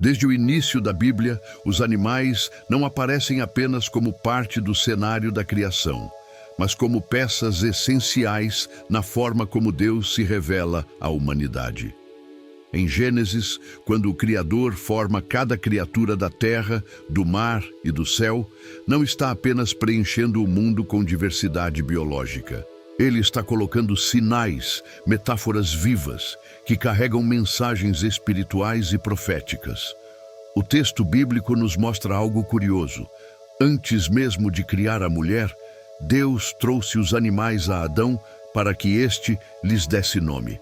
Desde o início da Bíblia, os animais não aparecem apenas como parte do cenário da criação, mas como peças essenciais na forma como Deus se revela à humanidade. Em Gênesis, quando o Criador forma cada criatura da terra, do mar e do céu, não está apenas preenchendo o mundo com diversidade biológica. Ele está colocando sinais, metáforas vivas, que carregam mensagens espirituais e proféticas. O texto bíblico nos mostra algo curioso. Antes mesmo de criar a mulher, Deus trouxe os animais a Adão para que este lhes desse nome.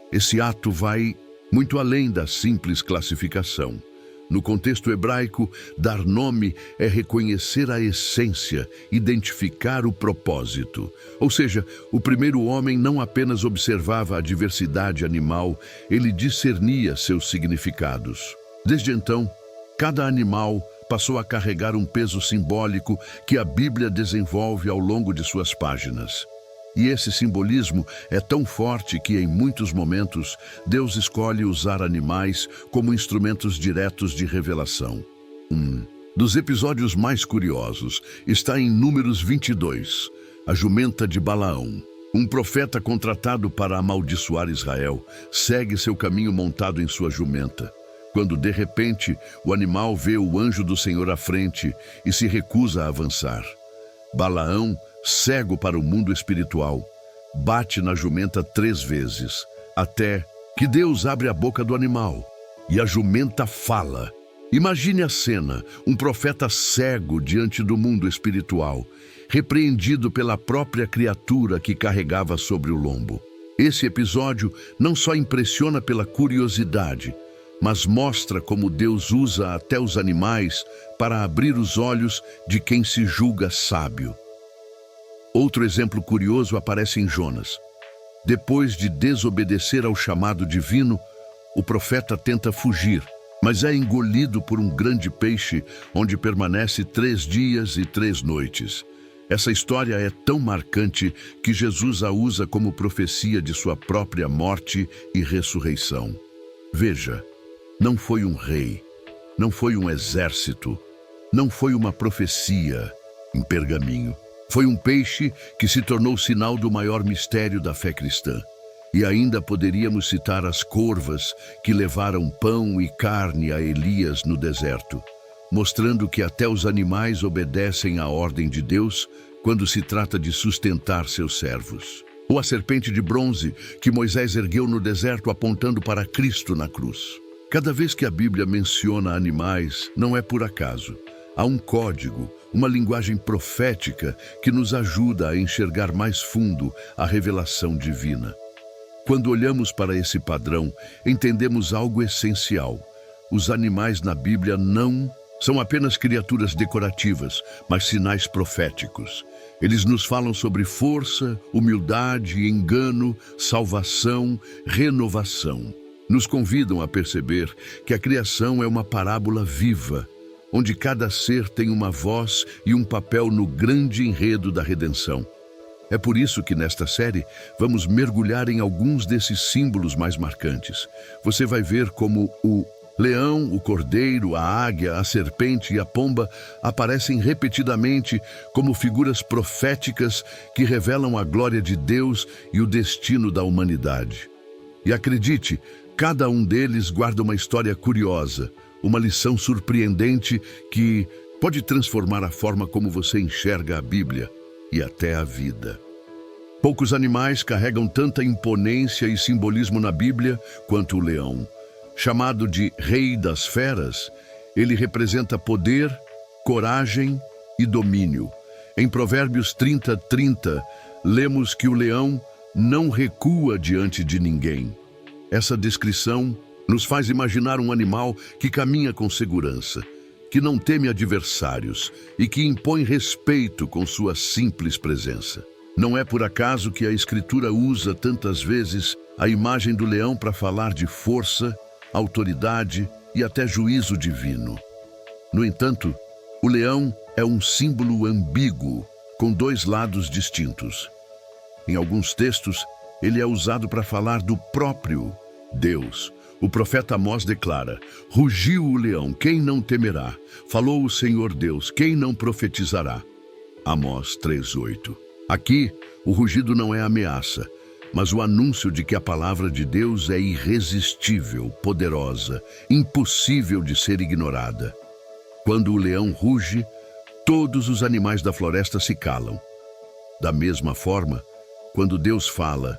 Esse ato vai muito além da simples classificação. No contexto hebraico, dar nome é reconhecer a essência, identificar o propósito. Ou seja, o primeiro homem não apenas observava a diversidade animal, ele discernia seus significados. Desde então, cada animal passou a carregar um peso simbólico que a Bíblia desenvolve ao longo de suas páginas. E esse simbolismo é tão forte que, em muitos momentos, Deus escolhe usar animais como instrumentos diretos de revelação. Um dos episódios mais curiosos está em Números 22, a jumenta de Balaão. Um profeta contratado para amaldiçoar Israel segue seu caminho montado em sua jumenta, quando, de repente, o animal vê o anjo do Senhor à frente e se recusa a avançar. Balaão, cego para o mundo espiritual, bate na jumenta 3 vezes, até que Deus abre a boca do animal e a jumenta fala. Imagine a cena, um profeta cego diante do mundo espiritual, repreendido pela própria criatura que carregava sobre o lombo. Esse episódio não só impressiona pela curiosidade, mas mostra como Deus usa até os animais para abrir os olhos de quem se julga sábio. Outro exemplo curioso aparece em Jonas. Depois de desobedecer ao chamado divino, o profeta tenta fugir, mas é engolido por um grande peixe, onde permanece 3 dias e 3 noites. Essa história é tão marcante que Jesus a usa como profecia de sua própria morte e ressurreição. Veja, não foi um rei, não foi um exército, não foi uma profecia em pergaminho. Foi um peixe que se tornou sinal do maior mistério da fé cristã. E ainda poderíamos citar as corvas que levaram pão e carne a Elias no deserto, mostrando que até os animais obedecem à ordem de Deus quando se trata de sustentar seus servos. Ou a serpente de bronze que Moisés ergueu no deserto apontando para Cristo na cruz. Cada vez que a Bíblia menciona animais, não é por acaso. Há um código, uma linguagem profética que nos ajuda a enxergar mais fundo a revelação divina. Quando olhamos para esse padrão, entendemos algo essencial. Os animais na Bíblia não são apenas criaturas decorativas, mas sinais proféticos. Eles nos falam sobre força, humildade, engano, salvação, renovação. Nos convidam a perceber que a criação é uma parábola viva, onde cada ser tem uma voz e um papel no grande enredo da redenção. É por isso que nesta série vamos mergulhar em alguns desses símbolos mais marcantes. Você vai ver como o leão, o cordeiro, a águia, a serpente e a pomba aparecem repetidamente como figuras proféticas que revelam a glória de Deus e o destino da humanidade. E acredite, cada um deles guarda uma história curiosa, uma lição surpreendente que pode transformar a forma como você enxerga a Bíblia e até a vida. Poucos animais carregam tanta imponência e simbolismo na Bíblia quanto o leão. Chamado de Rei das Feras, ele representa poder, coragem e domínio. Em Provérbios 30:30, lemos que o leão não recua diante de ninguém. Essa descrição nos faz imaginar um animal que caminha com segurança, que não teme adversários e que impõe respeito com sua simples presença. Não é por acaso que a Escritura usa tantas vezes a imagem do leão para falar de força, autoridade e até juízo divino. No entanto, o leão é um símbolo ambíguo, com 2 lados distintos. Em alguns textos, ele é usado para falar do próprio Deus, O profeta Amós declara: rugiu o leão, quem não temerá? Falou o Senhor Deus, quem não profetizará? Amós 3:8. Aqui, o rugido não é ameaça, mas o anúncio de que a palavra de Deus é irresistível, poderosa, impossível de ser ignorada. Quando o leão ruge, todos os animais da floresta se calam. Da mesma forma, quando Deus fala,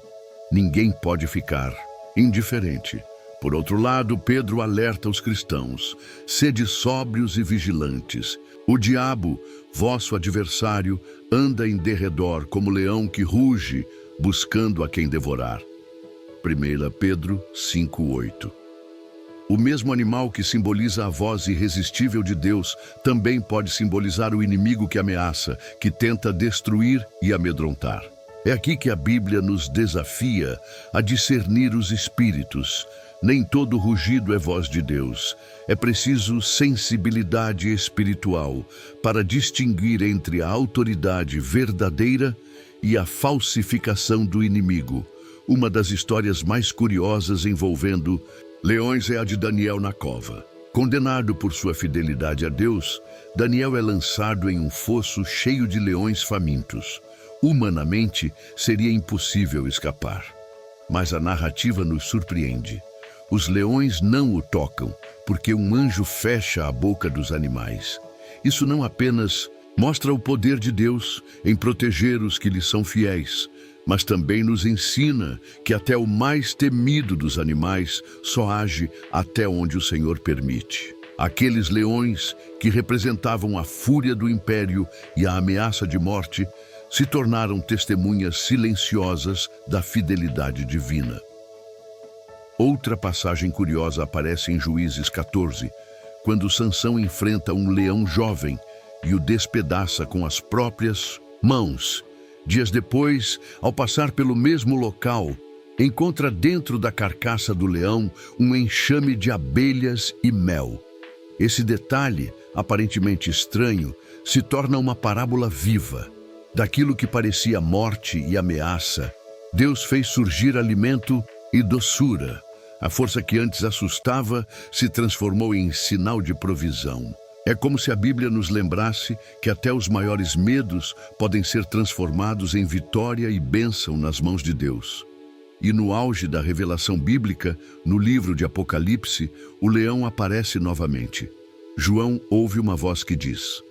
ninguém pode ficar indiferente. Por outro lado, Pedro alerta os cristãos: sede sóbrios e vigilantes. O diabo, vosso adversário, anda em derredor como leão que ruge, buscando a quem devorar. 1 Pedro 5:8. O mesmo animal que simboliza a voz irresistível de Deus também pode simbolizar o inimigo que ameaça, que tenta destruir e amedrontar. É aqui que a Bíblia nos desafia a discernir os espíritos. Nem todo rugido é voz de Deus. É preciso sensibilidade espiritual para distinguir entre a autoridade verdadeira e a falsificação do inimigo. Uma das histórias mais curiosas envolvendo leões é a de Daniel na cova. Condenado por sua fidelidade a Deus, Daniel é lançado em um fosso cheio de leões famintos. Humanamente, seria impossível escapar. Mas a narrativa nos surpreende. Os leões não o tocam, porque um anjo fecha a boca dos animais. Isso não apenas mostra o poder de Deus em proteger os que lhe são fiéis, mas também nos ensina que até o mais temido dos animais só age até onde o Senhor permite. Aqueles leões que representavam a fúria do império e a ameaça de morte se tornaram testemunhas silenciosas da fidelidade divina. Outra passagem curiosa aparece em Juízes 14, quando Sansão enfrenta um leão jovem e o despedaça com as próprias mãos. Dias depois, ao passar pelo mesmo local, encontra dentro da carcaça do leão um enxame de abelhas e mel. Esse detalhe, aparentemente estranho, se torna uma parábola viva. Daquilo que parecia morte e ameaça, Deus fez surgir alimento e doçura. A força que antes assustava se transformou em sinal de provisão. É como se a Bíblia nos lembrasse que até os maiores medos podem ser transformados em vitória e bênção nas mãos de Deus. E no auge da revelação bíblica, no livro de Apocalipse, o leão aparece novamente. João ouve uma voz que diz: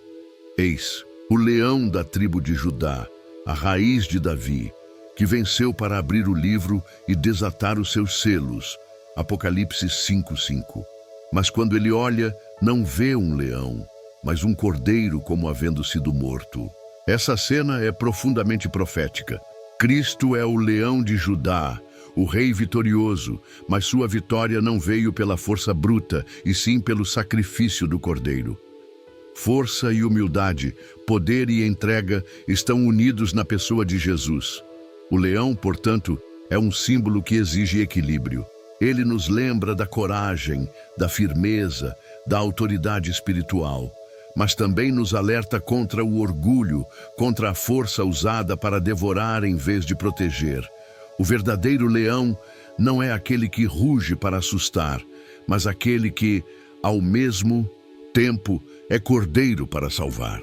eis, o leão da tribo de Judá, a raiz de Davi, que venceu para abrir o livro e desatar os seus selos. Apocalipse 5:5. Mas quando ele olha, não vê um leão, mas um cordeiro como havendo sido morto. Essa cena é profundamente profética. Cristo é o leão de Judá, o rei vitorioso, mas sua vitória não veio pela força bruta, e sim pelo sacrifício do cordeiro. Força e humildade, poder e entrega estão unidos na pessoa de Jesus. O leão, portanto, é um símbolo que exige equilíbrio. Ele nos lembra da coragem, da firmeza, da autoridade espiritual, mas também nos alerta contra o orgulho, contra a força usada para devorar em vez de proteger. O verdadeiro leão não é aquele que ruge para assustar, mas aquele que, ao mesmo tempo, é cordeiro para salvar.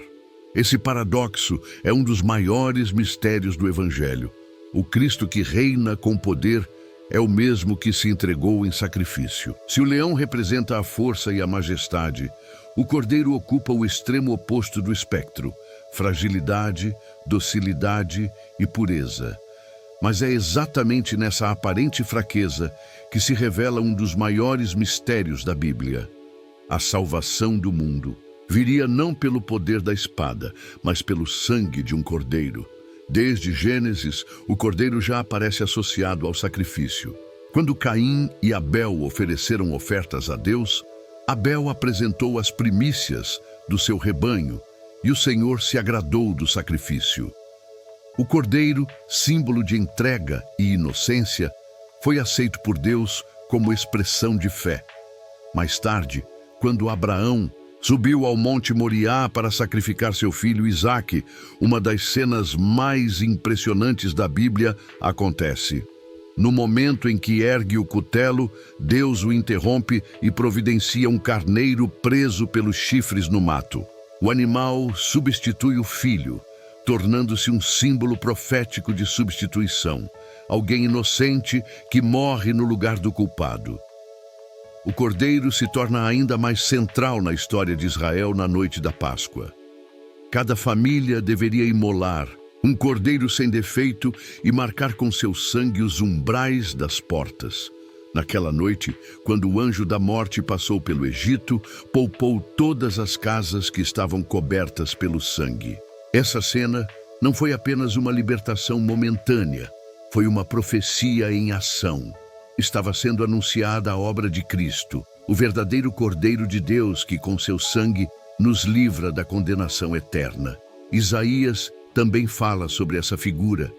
Esse paradoxo é um dos maiores mistérios do Evangelho. O Cristo que reina com poder é o mesmo que se entregou em sacrifício. Se o leão representa a força e a majestade, o cordeiro ocupa o extremo oposto do espectro: fragilidade, docilidade e pureza. Mas é exatamente nessa aparente fraqueza que se revela um dos maiores mistérios da Bíblia. A salvação do mundo viria não pelo poder da espada, mas pelo sangue de um cordeiro. Desde Gênesis, o cordeiro já aparece associado ao sacrifício. Quando Caim e Abel ofereceram ofertas a Deus, Abel apresentou as primícias do seu rebanho e o Senhor se agradou do sacrifício. O cordeiro, símbolo de entrega e inocência, foi aceito por Deus como expressão de fé. Mais tarde, quando Abraão subiu ao Monte Moriá para sacrificar seu filho Isaque, uma das cenas mais impressionantes da Bíblia acontece. No momento em que ergue o cutelo, Deus o interrompe e providencia um carneiro preso pelos chifres no mato. O animal substitui o filho, tornando-se um símbolo profético de substituição, alguém inocente que morre no lugar do culpado. O cordeiro se torna ainda mais central na história de Israel na noite da Páscoa. Cada família deveria imolar um cordeiro sem defeito e marcar com seu sangue os umbrais das portas. Naquela noite, quando o anjo da morte passou pelo Egito, poupou todas as casas que estavam cobertas pelo sangue. Essa cena não foi apenas uma libertação momentânea, foi uma profecia em ação. Estava sendo anunciada a obra de Cristo, o verdadeiro Cordeiro de Deus que com seu sangue nos livra da condenação eterna. Isaías também fala sobre essa figura.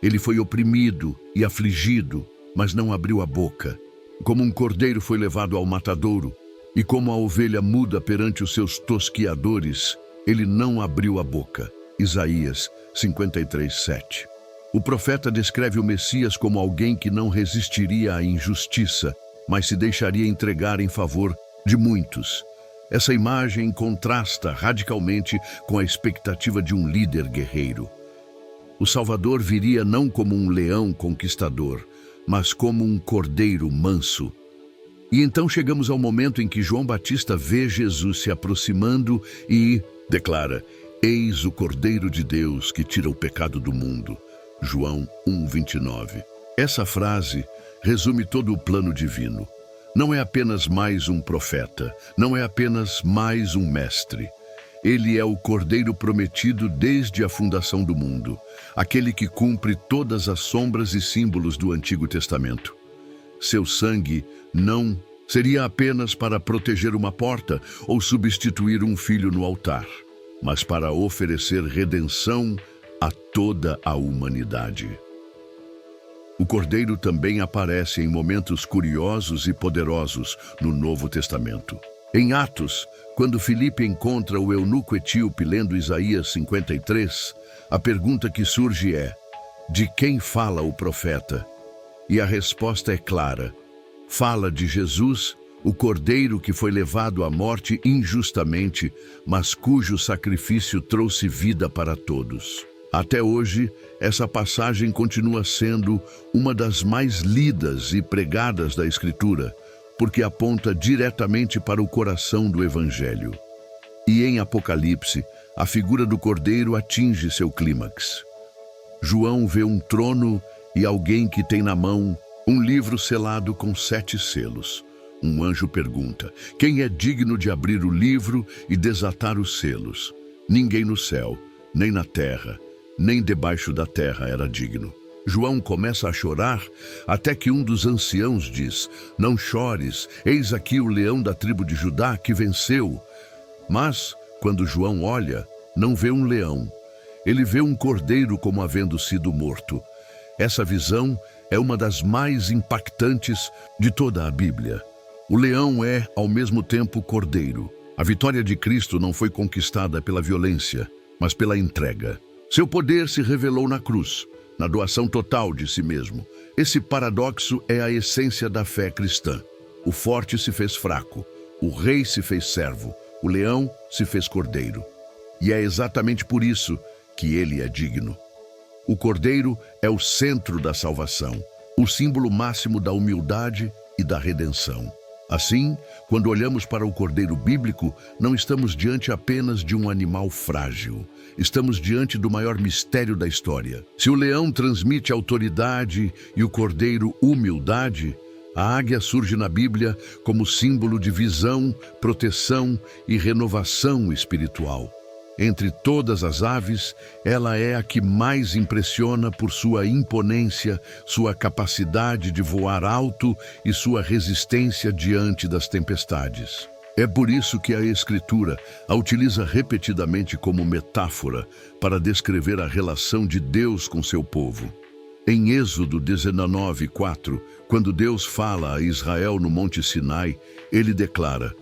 Ele foi oprimido e afligido, mas não abriu a boca. Como um cordeiro foi levado ao matadouro, e como a ovelha muda perante os seus tosquiadores, ele não abriu a boca. Isaías 53:7. O profeta descreve o Messias como alguém que não resistiria à injustiça, mas se deixaria entregar em favor de muitos. Essa imagem contrasta radicalmente com a expectativa de um líder guerreiro. O Salvador viria não como um leão conquistador, mas como um cordeiro manso. E então chegamos ao momento em que João Batista vê Jesus se aproximando e declara: "Eis o Cordeiro de Deus que tira o pecado do mundo." João 1:29. Essa frase resume todo o plano divino. Não é apenas mais um profeta, não é apenas mais um mestre. Ele é o Cordeiro prometido desde a fundação do mundo, aquele que cumpre todas as sombras e símbolos do Antigo Testamento. Seu sangue não seria apenas para proteger uma porta ou substituir um filho no altar, mas para oferecer redenção a toda a humanidade. O Cordeiro também aparece em momentos curiosos e poderosos no Novo Testamento. Em Atos, quando Filipe encontra o eunuco etíope lendo Isaías 53, a pergunta que surge é: de quem fala o profeta? E a resposta é clara: fala de Jesus, o Cordeiro que foi levado à morte injustamente, mas cujo sacrifício trouxe vida para todos. Até hoje, essa passagem continua sendo uma das mais lidas e pregadas da Escritura, porque aponta diretamente para o coração do Evangelho. E em Apocalipse, a figura do Cordeiro atinge seu clímax. João vê um trono e alguém que tem na mão um livro selado com 7 selos. Um anjo pergunta: quem é digno de abrir o livro e desatar os selos? Ninguém no céu, nem na terra, nem debaixo da terra era digno. João começa a chorar até que um dos anciãos diz: não chores, eis aqui o leão da tribo de Judá que venceu. Mas, quando João olha, não vê um leão. Ele vê um cordeiro como havendo sido morto. Essa visão é uma das mais impactantes de toda a Bíblia. O leão é, ao mesmo tempo, cordeiro. A vitória de Cristo não foi conquistada pela violência, mas pela entrega. Seu poder se revelou na cruz, na doação total de si mesmo. Esse paradoxo é a essência da fé cristã. O forte se fez fraco, o rei se fez servo, o leão se fez cordeiro. E é exatamente por isso que ele é digno. O cordeiro é o centro da salvação, o símbolo máximo da humildade e da redenção. Assim, quando olhamos para o cordeiro bíblico, não estamos diante apenas de um animal frágil. Estamos diante do maior mistério da história. Se o leão transmite autoridade e o cordeiro humildade, a águia surge na Bíblia como símbolo de visão, proteção e renovação espiritual. Entre todas as aves, ela é a que mais impressiona por sua imponência, sua capacidade de voar alto e sua resistência diante das tempestades. É por isso que a Escritura a utiliza repetidamente como metáfora para descrever a relação de Deus com seu povo. Em Êxodo 19:4, quando Deus fala a Israel no Monte Sinai, ele declara: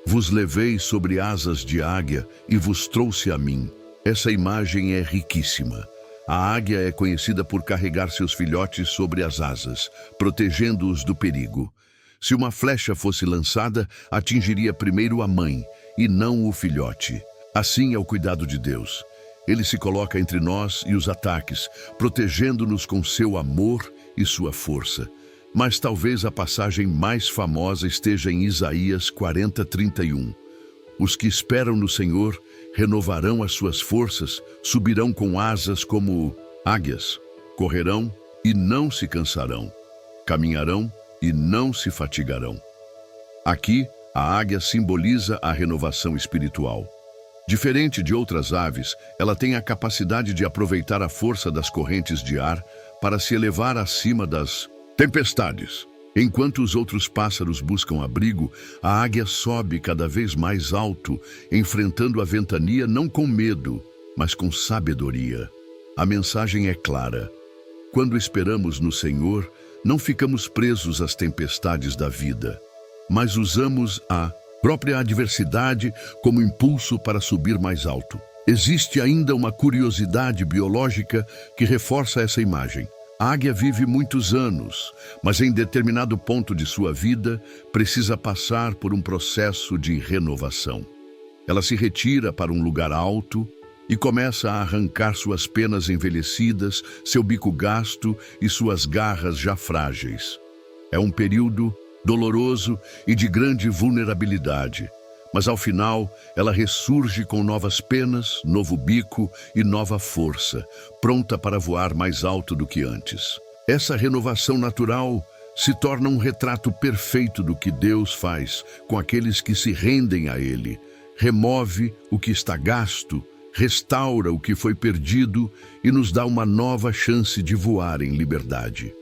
vos levei sobre asas de águia e vos trouxe a mim. Essa imagem é riquíssima. A águia é conhecida por carregar seus filhotes sobre as asas, protegendo-os do perigo. Se uma flecha fosse lançada, atingiria primeiro a mãe, e não o filhote. Assim é o cuidado de Deus. Ele se coloca entre nós e os ataques, protegendo-nos com seu amor e sua força. Mas talvez a passagem mais famosa esteja em Isaías 40:31. Os que esperam no Senhor renovarão as suas forças, subirão com asas como águias, correrão e não se cansarão, caminharão e não se fatigarão. Aqui, a águia simboliza a renovação espiritual. Diferente de outras aves, ela tem a capacidade de aproveitar a força das correntes de ar para se elevar acima das tempestades. Enquanto os outros pássaros buscam abrigo, a águia sobe cada vez mais alto, enfrentando a ventania não com medo, mas com sabedoria. A mensagem é clara. Quando esperamos no Senhor, não ficamos presos às tempestades da vida, mas usamos a própria adversidade como impulso para subir mais alto. Existe ainda uma curiosidade biológica que reforça essa imagem. A águia vive muitos anos, mas em determinado ponto de sua vida precisa passar por um processo de renovação. Ela se retira para um lugar alto e começa a arrancar suas penas envelhecidas, seu bico gasto e suas garras já frágeis. É um período doloroso e de grande vulnerabilidade, mas ao final ela ressurge com novas penas, novo bico e nova força, pronta para voar mais alto do que antes. Essa renovação natural se torna um retrato perfeito do que Deus faz com aqueles que se rendem a Ele. Remove o que está gasto, restaura o que foi perdido e nos dá uma nova chance de voar em liberdade.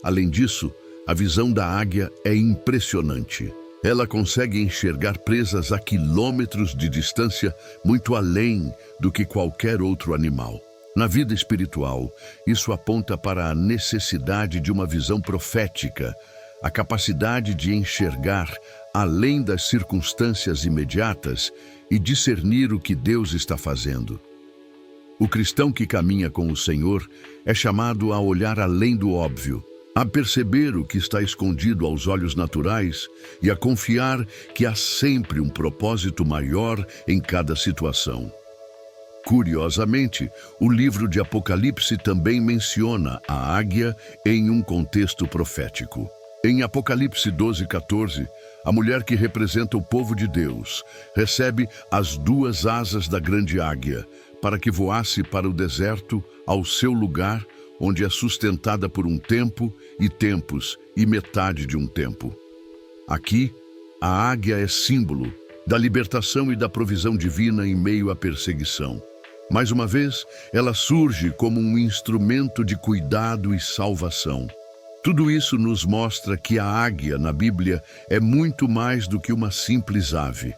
Além disso, a visão da águia é impressionante. Ela consegue enxergar presas a quilômetros de distância, muito além do que qualquer outro animal. Na vida espiritual, isso aponta para a necessidade de uma visão profética, a capacidade de enxergar além das circunstâncias imediatas e discernir o que Deus está fazendo. O cristão que caminha com o Senhor é chamado a olhar além do óbvio, a perceber o que está escondido aos olhos naturais e a confiar que há sempre um propósito maior em cada situação. Curiosamente, o livro de Apocalipse também menciona a águia em um contexto profético. Em Apocalipse 12:14, a mulher que representa o povo de Deus recebe as duas asas da grande águia para que voasse para o deserto, ao seu lugar, onde é sustentada por um tempo e tempos e metade de um tempo. Aqui, a águia é símbolo da libertação e da provisão divina em meio à perseguição. Mais uma vez, ela surge como um instrumento de cuidado e salvação. Tudo isso nos mostra que a águia, na Bíblia, é muito mais do que uma simples ave.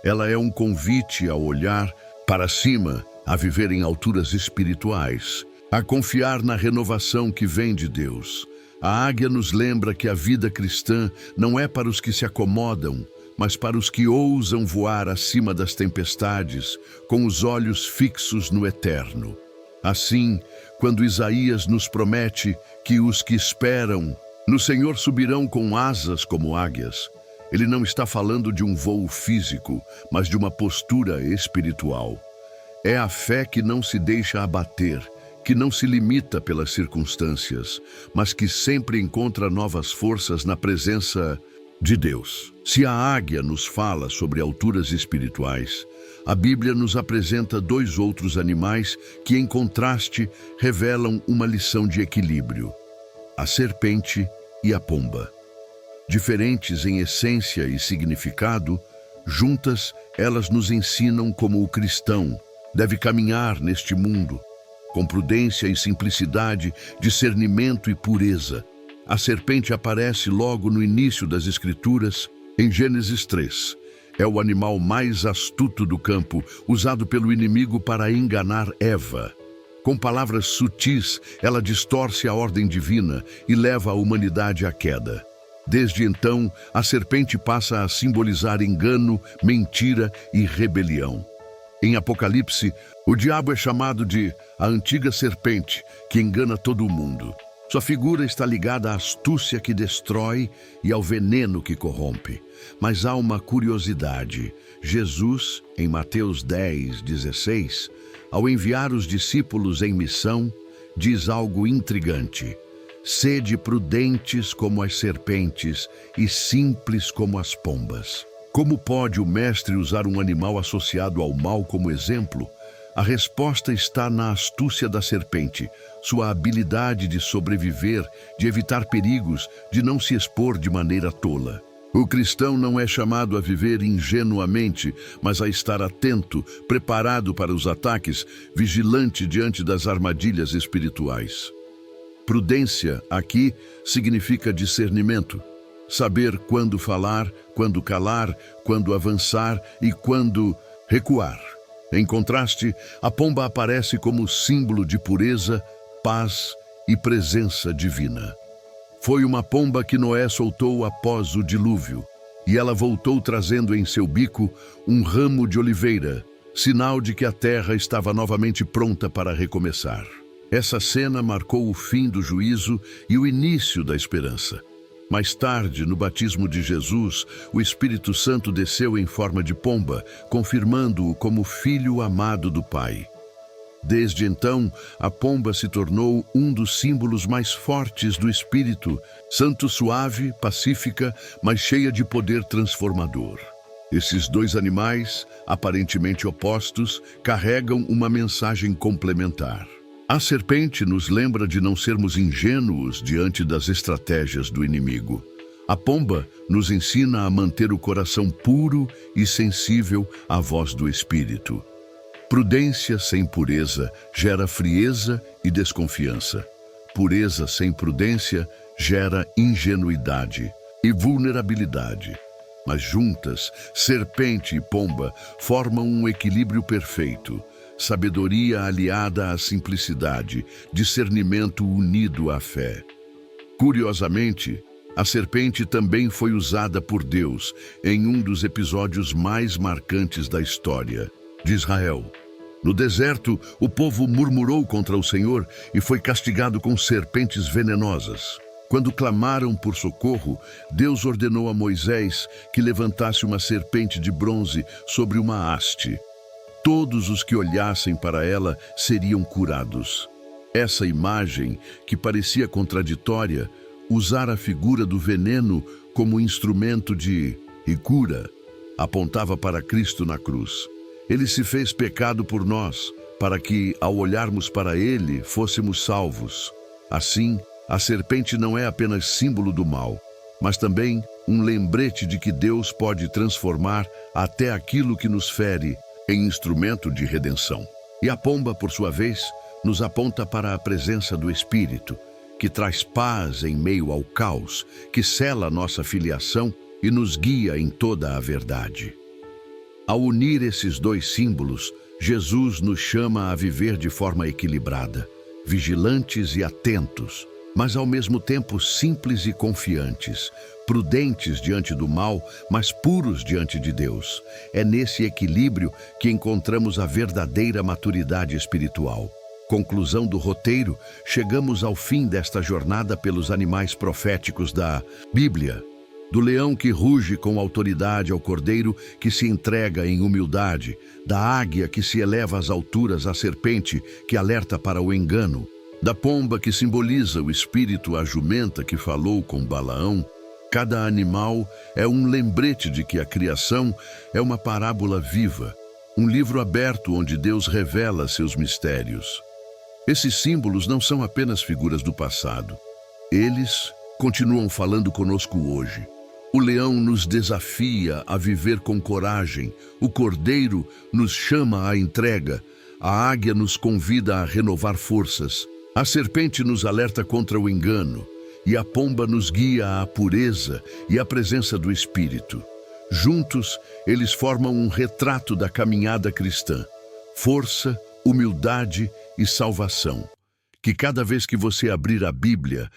Ela é um convite a olhar para cima, a viver em alturas espirituais, a confiar na renovação que vem de Deus. A águia nos lembra que a vida cristã não é para os que se acomodam, mas para os que ousam voar acima das tempestades, com os olhos fixos no eterno. Assim, quando Isaías nos promete que os que esperam no Senhor subirão com asas como águias, ele não está falando de um voo físico, mas de uma postura espiritual. É a fé que não se deixa abater, que não se limita pelas circunstâncias, mas que sempre encontra novas forças na presença de Deus. Se a águia nos fala sobre alturas espirituais, a Bíblia nos apresenta dois outros animais que, em contraste, revelam uma lição de equilíbrio: a serpente e a pomba. Diferentes em essência e significado, juntas elas nos ensinam como o cristão deve caminhar neste mundo, com prudência e simplicidade, discernimento e pureza. A serpente aparece logo no início das Escrituras, em Gênesis 3. É o animal mais astuto do campo, usado pelo inimigo para enganar Eva. Com palavras sutis, ela distorce a ordem divina e leva a humanidade à queda. Desde então, a serpente passa a simbolizar engano, mentira e rebelião. Em Apocalipse, o diabo é chamado de a antiga serpente, que engana todo o mundo. Sua figura está ligada à astúcia que destrói e ao veneno que corrompe. Mas há uma curiosidade. Jesus, em Mateus 10:16, ao enviar os discípulos em missão, diz algo intrigante. Sede prudentes como as serpentes e simples como as pombas. Como pode o mestre usar um animal associado ao mal como exemplo? A resposta está na astúcia da serpente, sua habilidade de sobreviver, de evitar perigos, de não se expor de maneira tola. O cristão não é chamado a viver ingenuamente, mas a estar atento, preparado para os ataques, vigilante diante das armadilhas espirituais. Prudência, aqui, significa discernimento. Saber quando falar, quando calar, quando avançar e quando recuar. Em contraste, a pomba aparece como símbolo de pureza, paz e presença divina. Foi uma pomba que Noé soltou após o dilúvio, e ela voltou trazendo em seu bico um ramo de oliveira, sinal de que a terra estava novamente pronta para recomeçar. Essa cena marcou o fim do juízo e o início da esperança. Mais tarde, no batismo de Jesus, o Espírito Santo desceu em forma de pomba, confirmando-o como filho amado do Pai. Desde então, a pomba se tornou um dos símbolos mais fortes do Espírito, santo suave, pacífica, mas cheia de poder transformador. Esses dois animais, aparentemente opostos, carregam uma mensagem complementar. A serpente nos lembra de não sermos ingênuos diante das estratégias do inimigo. A pomba nos ensina a manter o coração puro e sensível à voz do Espírito. Prudência sem pureza gera frieza e desconfiança. Pureza sem prudência gera ingenuidade e vulnerabilidade. Mas juntas, serpente e pomba formam um equilíbrio perfeito. Sabedoria aliada à simplicidade, discernimento unido à fé. Curiosamente, a serpente também foi usada por Deus em um dos episódios mais marcantes da história de Israel. No deserto, o povo murmurou contra o Senhor e foi castigado com serpentes venenosas. Quando clamaram por socorro, Deus ordenou a Moisés que levantasse uma serpente de bronze sobre uma haste. Todos os que olhassem para ela seriam curados. Essa imagem, que parecia contraditória, usar a figura do veneno como instrumento de cura, apontava para Cristo na cruz. Ele se fez pecado por nós, para que, ao olharmos para ele, fôssemos salvos. Assim, a serpente não é apenas símbolo do mal, mas também um lembrete de que Deus pode transformar até aquilo que nos fere em instrumento de redenção. E a pomba, por sua vez, nos aponta para a presença do Espírito, que traz paz em meio ao caos, que sela nossa filiação e nos guia em toda a verdade. Ao unir esses dois símbolos, Jesus nos chama a viver de forma equilibrada, vigilantes e atentos, mas ao mesmo tempo simples e confiantes, prudentes diante do mal, mas puros diante de Deus. É nesse equilíbrio que encontramos a verdadeira maturidade espiritual. Conclusão do roteiro, chegamos ao fim desta jornada pelos animais proféticos da Bíblia. Do leão que ruge com autoridade ao cordeiro que se entrega em humildade, da águia que se eleva às alturas à serpente que alerta para o engano, da pomba que simboliza o espírito à jumenta que falou com Balaão. Cada animal é um lembrete de que a criação é uma parábola viva, um livro aberto onde Deus revela seus mistérios. Esses símbolos não são apenas figuras do passado. Eles continuam falando conosco hoje. O leão nos desafia a viver com coragem, o cordeiro nos chama à entrega, a águia nos convida a renovar forças, a serpente nos alerta contra o engano, e a pomba nos guia à pureza e à presença do Espírito. Juntos, eles formam um retrato da caminhada cristã, força, humildade e salvação. Que cada vez que você abrir a Bíblia